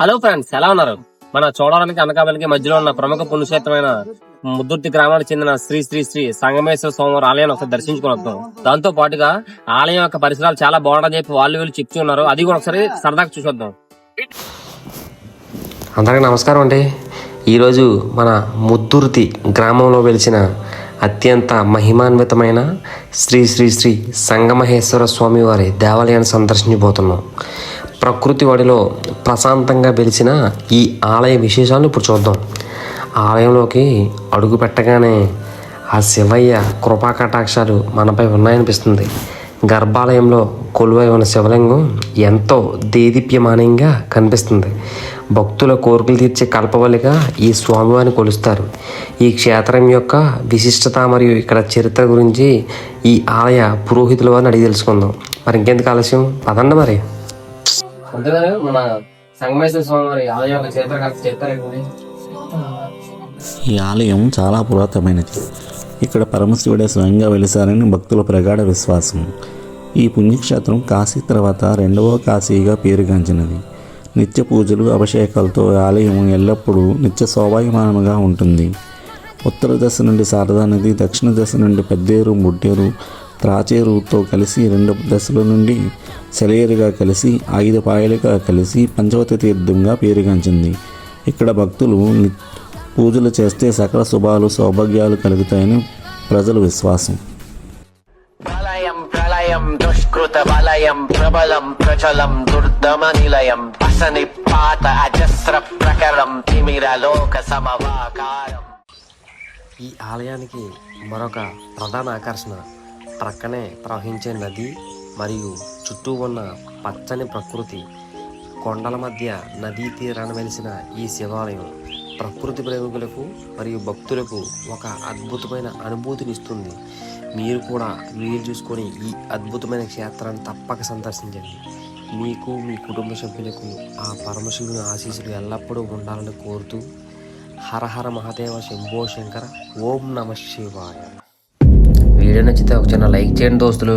Hello friends, ఎలా ఉన్నారు? మన చోడవరానికి అనకాపల్లికి మధ్యలో ఉన్న ప్రముఖ పుణ్యక్షేత్రమైన ముద్దుర్తి గ్రామానికి చెందిన శ్రీ శ్రీ శ్రీ సంగమేశ్వర స్వామివారి ఆలయాన్ని ఒకసారి దర్శించుకుని వద్దాం. దాంతో పాటుగా ఆలయం యొక్క పరిసరాలు చాలా బాగుంటాయని చెప్పి వాళ్ళు వీళ్ళు చెప్తూ ఉన్నారు. అది కూడా ఒకసారి సరదాగా చూసొద్దాం. అందరికీ నమస్కారం అండి. ఈరోజు మన ముద్దుర్తి గ్రామంలో వెలిసిన అత్యంత మహిమాన్వితమైన శ్రీ శ్రీ శ్రీ సంగమహేశ్వర స్వామివారి దేవాలయాన్ని సందర్శించబోతున్నాం. ప్రకృతి ఒడిలో ప్రశాంతంగా వెలిసిన ఈ ఆలయ విశేషాలను ఇప్పుడు చూద్దాం. ఆలయంలోకి అడుగు పెట్టగానే ఆ శివయ్య కృపాకటాక్షాలు మనపై ఉన్నాయనిపిస్తుంది. గర్భాలయంలో కొలువై ఉన్న శివలింగం ఎంతో దేదీప్యమానంగా కనిపిస్తుంది. భక్తుల కోరికలు తీర్చే కల్పవల్లిగా ఈ స్వామివారిని కొలుస్తారు. ఈ క్షేత్రం యొక్క విశిష్టత మరియు ఇక్కడ చరిత్ర గురించి ఈ ఆలయ పురోహితుల వారిని అడిగి తెలుసుకుందాం. మరి ఇంకెందుకు ఆలస్యం, పదండి. మరి మన సంగమేశ్వర స్వామివారి ఆలయం యొక్క చరిత్ర ఈ ఆలయం చాలా పురాతనమైనది. ఇక్కడ పరమశివుడే స్వయంగా వెలిసారని భక్తుల ప్రగాఢ విశ్వాసం. ఈ పుణ్యక్షేత్రం కాశీ తర్వాత రెండవ కాశీగా పేరుగాంచినది. నిత్య పూజలు, అభిషేకాలతో ఆలయం ఎల్లప్పుడూ నిత్య శోభాయమానంగా ఉంటుంది. ఉత్తర దశ నుండి శారదా నది, దక్షిణ దశ నుండి పెద్దేరు, ముడ్డేరు, త్రాచేరుతో కలిసి, రెండు దశల నుండి సెలయేరుగా కలిసి, 5 పాయలుగా కలిసి పంచవతి తీర్థంగా పేరుగాంచింది. ఇక్కడ భక్తులు పూజలు చేస్తే సకల శుభాలు, సౌభాగ్యాలు కలుగుతాయని ప్రజల విశ్వాసం. ప్రళయం ప్రళయం దుష్కృత బలయం ప్రబలం ప్రచలం దుర్దమ నిలయం అసనిపాత అజస్ర ప్రకరం తిమిర లోక సమవాకారం. ఈ ఆలయానికి మరొక ప్రధాన ఆకర్షణ ప్రక్కనే ప్రవహించే నది మరియు చుట్టూ ఉన్న పచ్చని ప్రకృతి. కొండల మధ్య నదీ తీరాన వెలిసిన ఈ శివాలయం ప్రకృతి ప్రేమికులకు మరియు భక్తులకు ఒక అద్భుతమైన అనుభూతినిస్తుంది. మీరు కూడా వీలు చూసుకొని ఈ అద్భుతమైన క్షేత్రాన్ని తప్పక సందర్శించండి. మీకు, మీ కుటుంబ సభ్యులకు ఆ పరమశివుని ఆశీస్సులు ఎల్లప్పుడూ ఉండాలని కోరుతూ హర హర మహాదేవ శంభో శంకర, ఓం నమ శివాయ. వీడియో నచ్చితే ఒక చిన్న లైక్ చేయండి దోస్తులు.